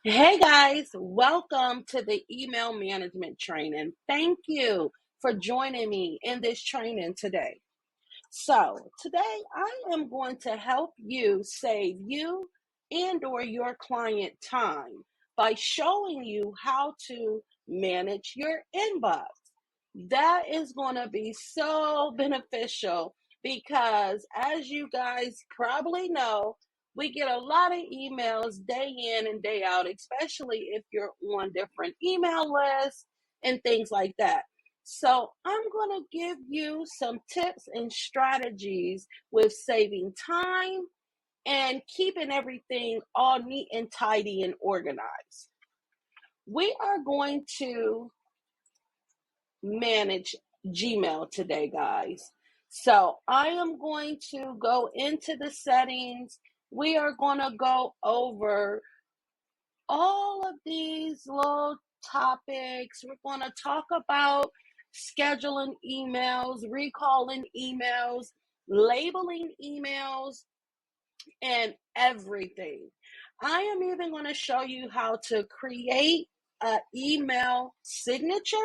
Hey guys, welcome to the email management training. Thank you for joining me in this training today. So, today I am going to help you save you and or your client time by showing you how to manage your inbox. That is going to be so beneficial because, as you guys probably know, we get a lot of emails day in and day out, especially if you're on different email lists and things like that. So, I'm going to give you some tips and strategies with saving time and keeping everything all neat and tidy and organized. We are going to manage Gmail today, guys. So I am going to go into the settings. We are going to go over all of these little topics. We're going to talk about scheduling emails, recalling emails, labeling emails, and everything. I am even going to show you how to create an email signature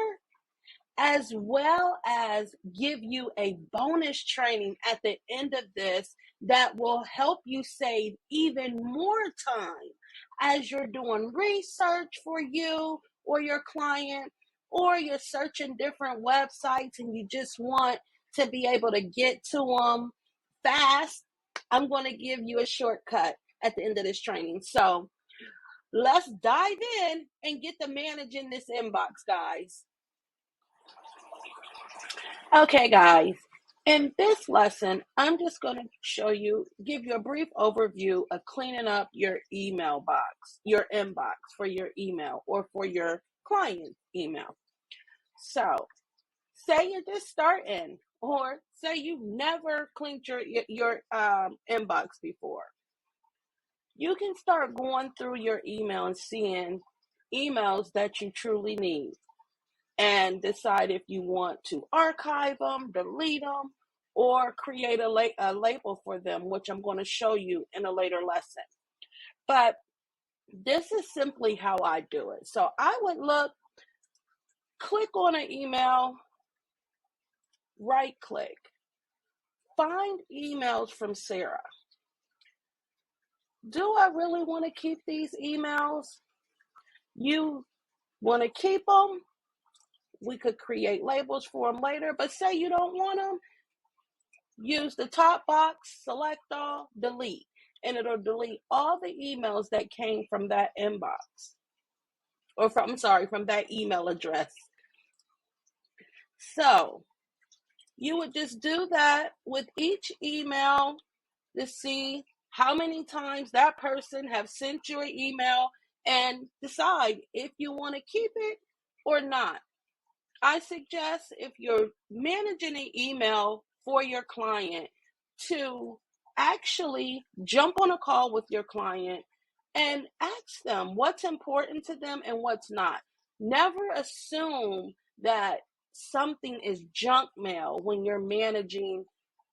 as well as give you a bonus training at the end of this that will help you save even more time as you're doing research for you or your client, or you're searching different websites and you just want to be able to get to them fast. I'm going to give you a shortcut at the end of this training. So let's dive in and get to managing this inbox, guys. Okay, guys, in this lesson, I'm just going to give you a brief overview of cleaning up your email box, your inbox for your email or for your client email. So, say you're just starting, or say you've never cleaned your inbox before. You can start going through your email and seeing emails that you truly need, and decide if you want to archive them, delete them, or create a label for them, which I'm going to show you in a later lesson. But this is simply how I do it. So I would click on an email, right click, find emails from Sarah. Do I really want to keep these emails? You want to keep them? We could create labels for them later, but say you don't want them, use the top box, select all, delete, and it'll delete all the emails that came from that inbox, or from that email address. So you would just do that with each email to see how many times that person have sent you an email and decide if you want to keep it or not. I suggest, if you're managing an email for your client, to actually jump on a call with your client and ask them what's important to them and what's not. Never assume that something is junk mail when you're managing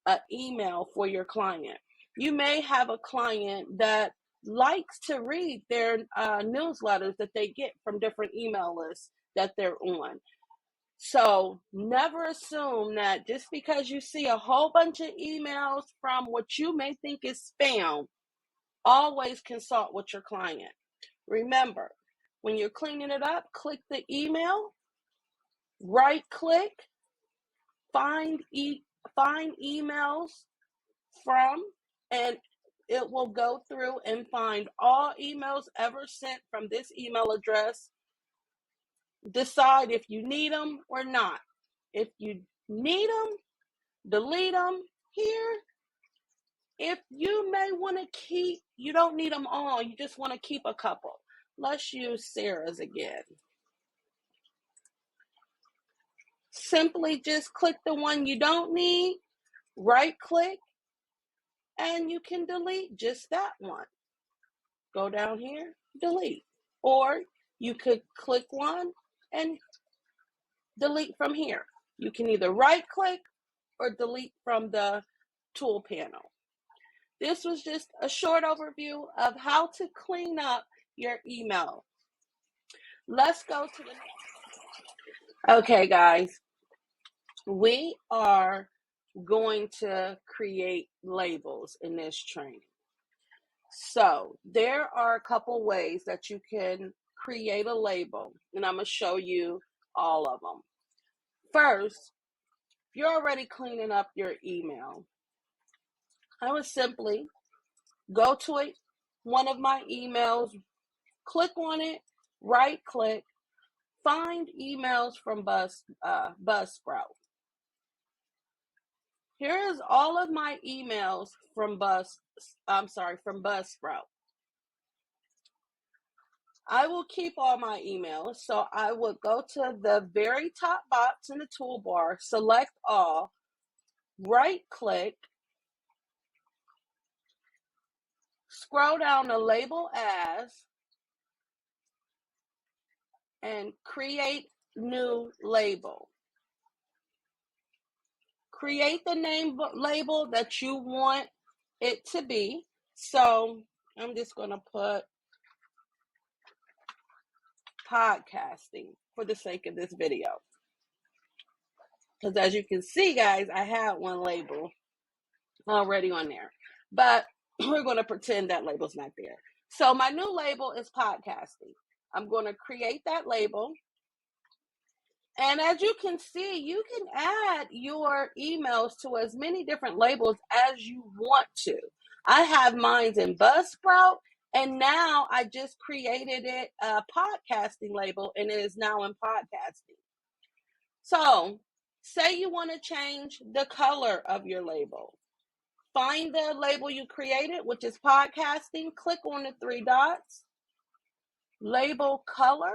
an email for your client. You may have a client that likes to read their newsletters that they get from different email lists that they're on. So never assume that just because you see a whole bunch of emails from what you may think is spam. Always consult with your client. Remember, when you're cleaning it up, click the email, right click, find emails from, and it will go through and find all emails ever sent from this email address. Decide if you need them or not. If you need them, delete them here. If you may want to keep, you don't need them all, you just want to keep a couple. Let's use Sarah's again. Simply just click the one you don't need, right click, and you can delete just that one. Go down here, delete. Or you could click one and delete from here. You can either right click or delete from the tool panel. This was just a short overview of how to clean up your email. Let's go to the. Okay, guys, we are going to create labels in this training. So there are a couple ways that you can create a label, and I'm going to show you all of them. First, if you're already cleaning up your email, I would simply go to one of my emails, click on it, right click, find emails from Buzzsprout. Here is all of my emails from Buzzsprout. I will keep all my emails, so I would go to the very top box in the toolbar, select all, right click, scroll down to label as, and create new label. Create the name label that you want it to be. So I'm just going to put podcasting for the sake of this video. Because as you can see, guys, I have one label already on there. But we're going to pretend that label's not there. So my new label is podcasting. I'm going to create that label. And as you can see, you can add your emails to as many different labels as you want to. I have mine in Buzzsprout, and now I just created it a podcasting label, and it is now in podcasting. So say you want to change the color of your label. Find the label you created, which is podcasting. Click on the three dots, label color.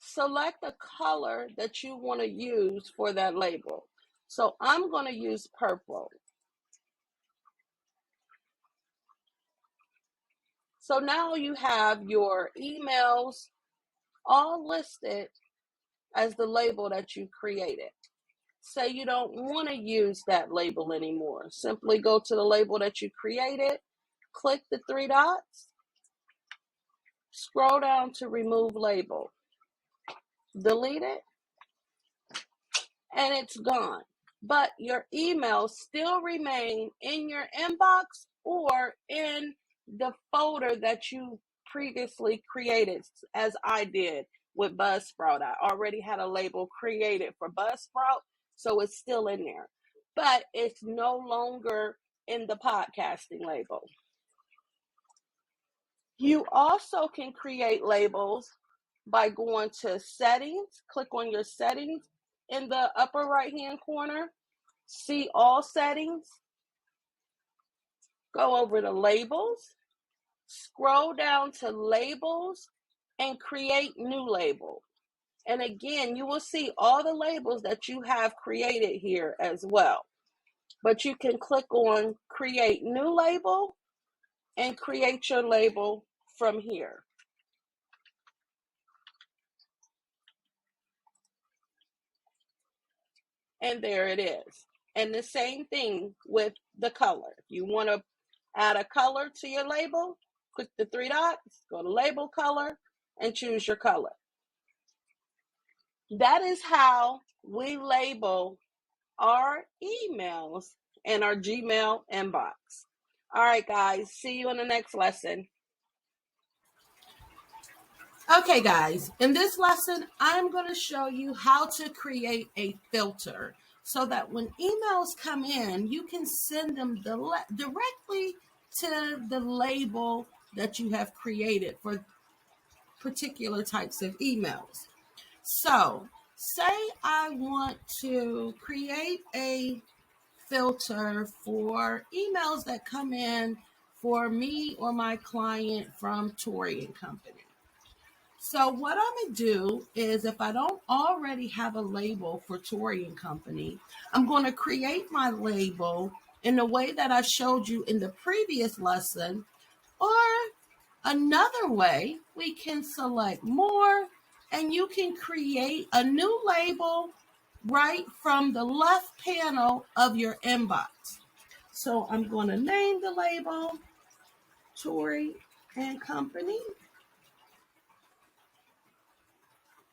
Select the color that you want to use for that label. So I'm going to use purple. So now you have your emails all listed as the label that you created. Say you don't want to use that label anymore. Simply go to the label that you created, click the three dots, scroll down to remove label, delete it, and it's gone. But your emails still remain in your inbox or in the folder that you previously created, as I did with Buzzsprout. I already had a label created for Buzzsprout, so it's still in there. But it's no longer in the podcasting label. You also can create labels by going to settings, click on your settings in the upper right hand corner, see all settings, go over to labels, scroll down to labels, and create new label. And again, you will see all the labels that you have created here as well. But you can click on create new label and create your label from here. And there it is. And the same thing with the color. If you want to add a color to your label, click the three dots, go to label color, and choose your color. That is how we label our emails in our Gmail inbox. All right, guys, see you in the next lesson. Okay, guys, in this lesson, I'm going to show you how to create a filter so that when emails come in, you can send them directly to the label that you have created for particular types of emails. So, say I want to create a filter for emails that come in for me or my client from Tori and Company. So what I'm going to do is, if I don't already have a label for Tori and Company, I'm going to create my label in the way that I showed you in the previous lesson. Or another way, we can select more and you can create a new label right from the left panel of your inbox. So I'm going to name the label Tori and Company.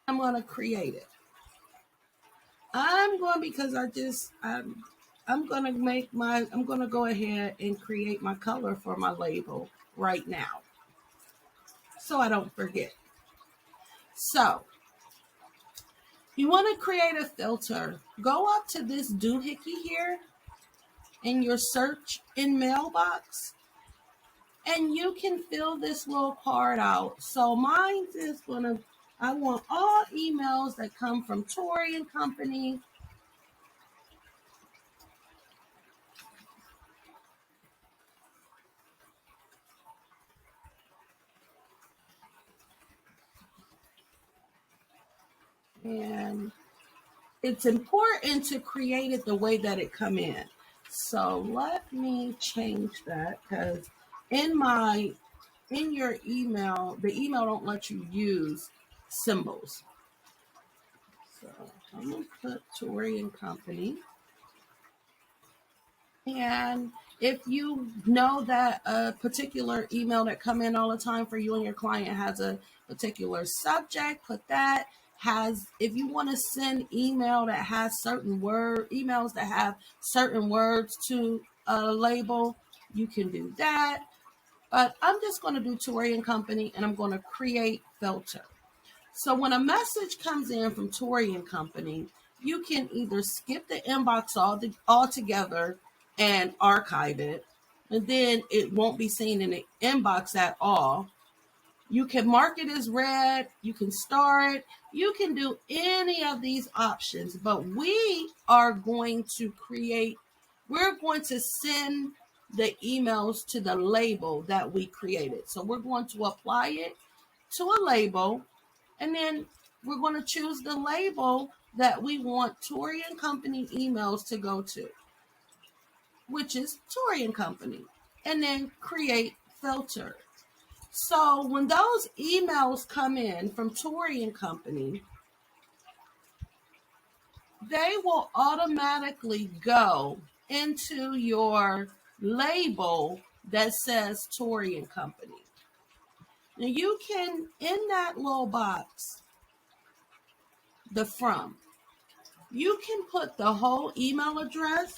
I'm going to create it. I'm going because I'm going to I'm going to go ahead and create my color for my label right now so I don't forget. So you want to create a filter. Go up to this doohickey here in your search in mailbox, and you can fill this little part out. So mine is I want all emails that come from Tori and Company. And it's important to create it the way that it come in. So let me change that, because in your email, the email don't let you use symbols. So I'm gonna put Tori and Company. And if you know that a particular email that come in all the time for you and your client has a particular subject, put that. If you want to send email that has emails that have certain words to a label, you can do that. But I'm just going to do Tori and Company, and I'm going to create filter. So when a message comes in from Tori and Company, you can either skip the inbox altogether and archive it, and then it won't be seen in the inbox at all. You can mark it as read, you can star it, you can do any of these options, but we're going to send the emails to the label that we created. So we're going to apply it to a label, and then we're going to choose the label that we want Tori and Company emails to go to, which is Tori and Company, and then create filter. So when those emails come in from Tori and Company, they will automatically go into your label that says Tori and Company. Now you can, in that little box, the from, you can put the whole email address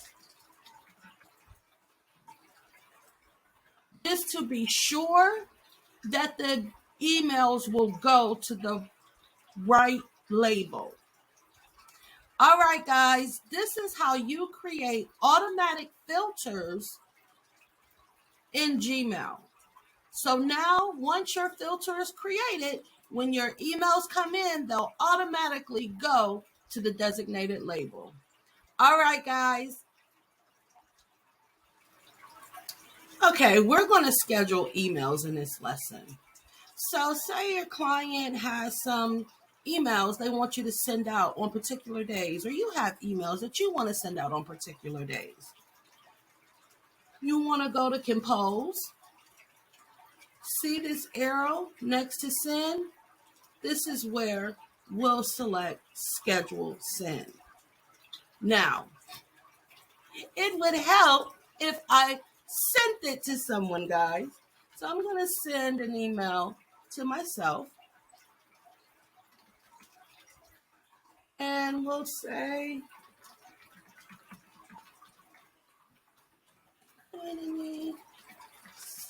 just to be sure that the emails will go to the right label. All right, guys, this is how you create automatic filters in Gmail. So now, once your filter is created, when your emails come in, they'll automatically go to the designated label. All right, guys. Okay, we're going to schedule emails in this lesson. So say your client has some emails they want you to send out on particular days, or you have emails that you want to send out on particular days. You want to go to Compose. See this arrow next to send? This is where we'll select Schedule Send. Now, it would help if I sent it to someone, guys. So I'm going to send an email to myself. And we'll say,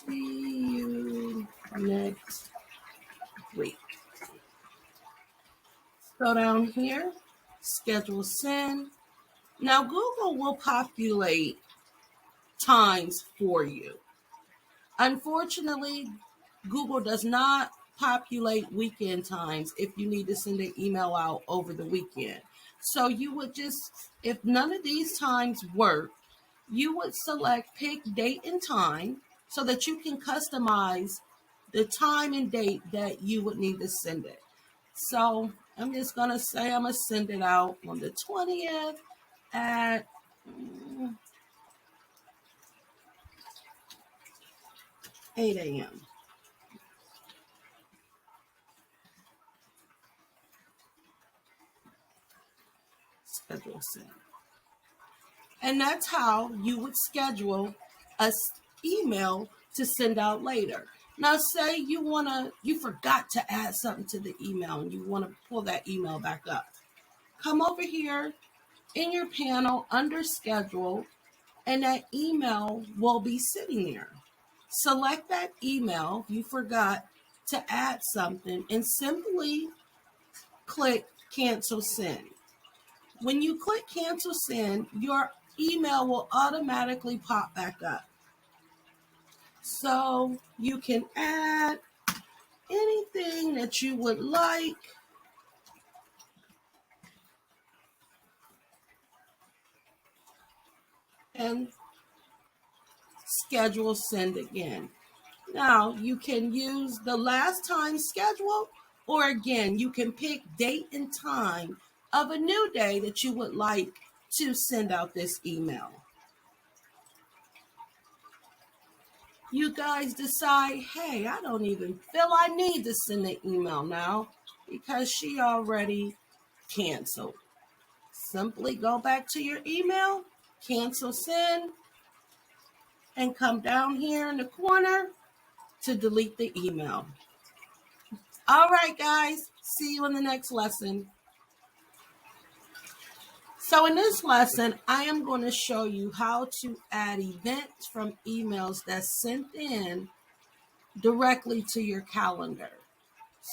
see you next week. Go down here, schedule send. Now Google will populate times for you. Unfortunately, Google does not populate weekend times if you need to send an email out over the weekend. So you would just, if none of these times work, you would select pick date and time so that you can customize the time and date that you would need to send it. So I'm just going to say I'm going to send it out on the 20th at 8 a.m. Schedule send. And that's how you would schedule an email to send out later. Now, say you forgot to add something to the email and you want to pull that email back up. Come over here in your panel under schedule, and that email will be sitting there. Select that email if you forgot to add something and simply click cancel send. When you click cancel send, your email will automatically pop back up. So you can add anything that you would like. And schedule send again. Now you can use the last time schedule, or again, you can pick date and time of a new day that you would like to send out this email. You guys decide, hey, I don't even feel I need to send an email now because she already canceled. Simply go back to your email, cancel send, and come down here in the corner to delete the email. All right, guys, see you in the next lesson. So in this lesson, I am going to show you how to add events from emails that's sent in directly to your calendar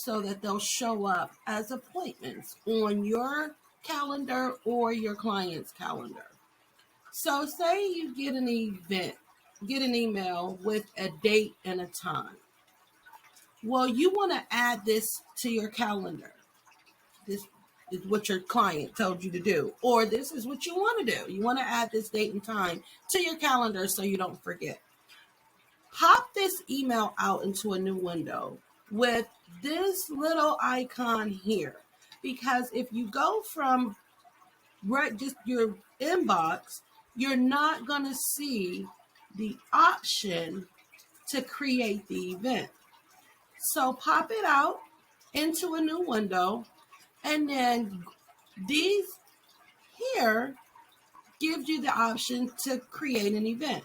so that they'll show up as appointments on your calendar or your client's calendar. So say you get an email with a date and a time. Well, you want to add this to your calendar. This is what your client told you to do, or this is what you want to do. You want to add this date and time to your calendar so you don't forget. Pop this email out into a new window with this little icon here, because if you go from just your inbox, you're not going to see the option to create the event. So pop it out into a new window, and then these here gives you the option to create an event.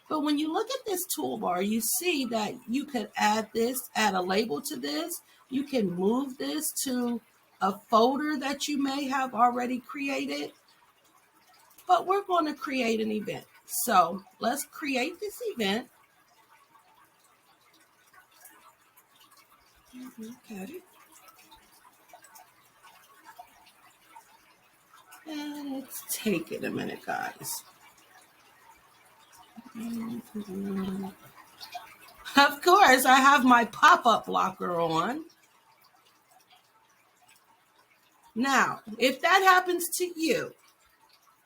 But when you look at this toolbar, you see that you could add a label to this. You can move this to a folder that you may have already created. But we're going to create an event. So let's create this event. Okay. And it's taking a minute, guys. Of course, I have my pop-up blocker on. Now, if that happens to you,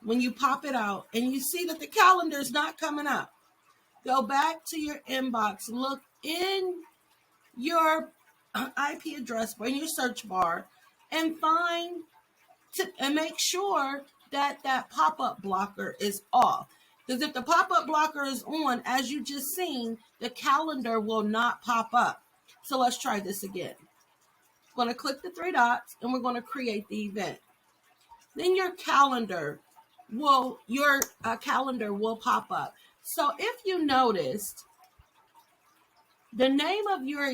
when you pop it out and you see that the calendar is not coming up, go back to your inbox, look in your IP address bar, in your search bar, and make sure that pop-up blocker is off. Because if the pop-up blocker is on, as you just seen, the calendar will not pop up. So let's try this again. I'm going to click the three dots and we're going to create the event. Then your calendar will pop up. So if you noticed, the name of your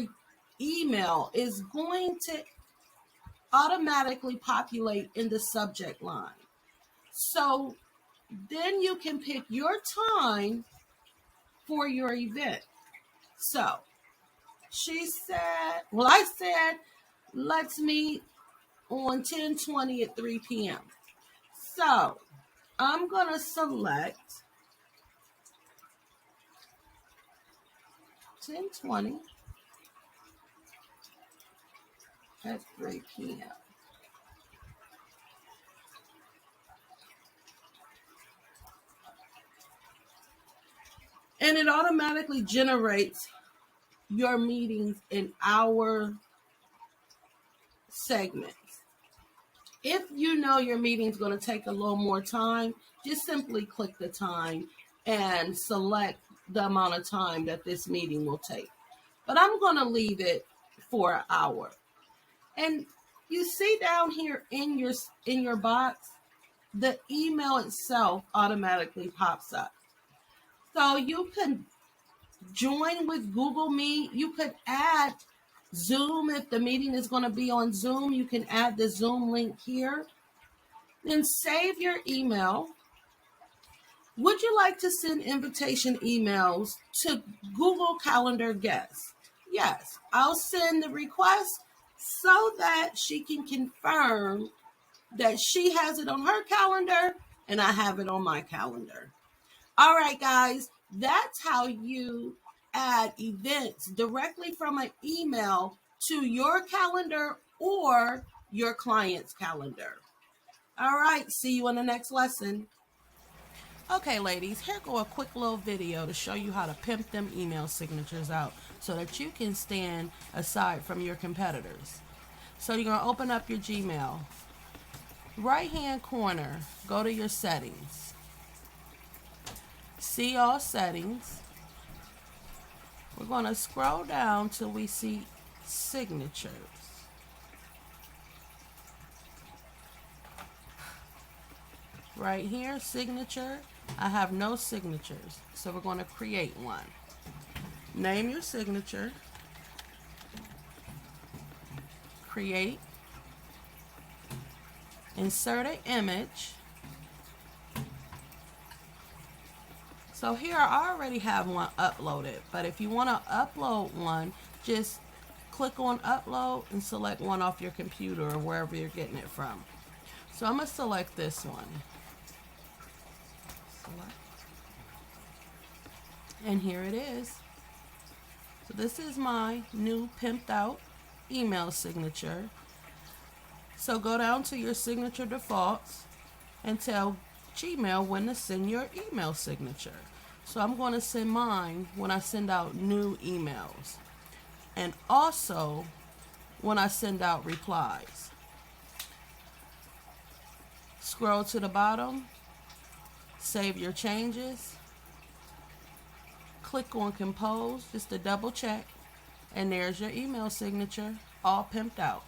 email is going to automatically populate in the subject line. So then you can pick your time for your event. So I said, let's meet on 10/20 at 3 p.m. So I'm going to select 10/20 at 3 p.m. And it automatically generates your meetings in hour segments. If you know your meeting's going to take a little more time, just simply click the time and select the amount of time that this meeting will take. But I'm going to leave it for an hour. And you see down here in your box, the email itself automatically pops up. So you can join with Google Meet. You could add Zoom. If the meeting is going to be on Zoom, you can add the Zoom link here. Then save your email. Would you like to send invitation emails to Google Calendar guests? Yes, I'll send the request so that she can confirm that she has it on her calendar and I have it on my calendar. All right, guys, that's how you add events directly from an email to your calendar or your client's calendar. All right, see you in the next lesson. Okay, ladies, here go a quick little video to show you how to pimp them email signatures out so that you can stand aside from your competitors. So you're going to open up your Gmail. Right hand corner, go to your settings. See all settings. We're going to scroll down till we see signatures. Right here, signature. I have no signatures, so we're going to create one. Name your signature. Create. Insert an image. So here I already have one uploaded, but if you want to upload one, just click on upload and select one off your computer or wherever you're getting it from. So I'm going to select this one. Select. And here it is. So this is my new pimped out email signature. So go down to your signature defaults and tell Gmail when to send your email signature. So I'm going to send mine when I send out new emails and also when I send out replies. Scroll to the bottom, save your changes, click on compose just to double check, and there's your email signature all pimped out.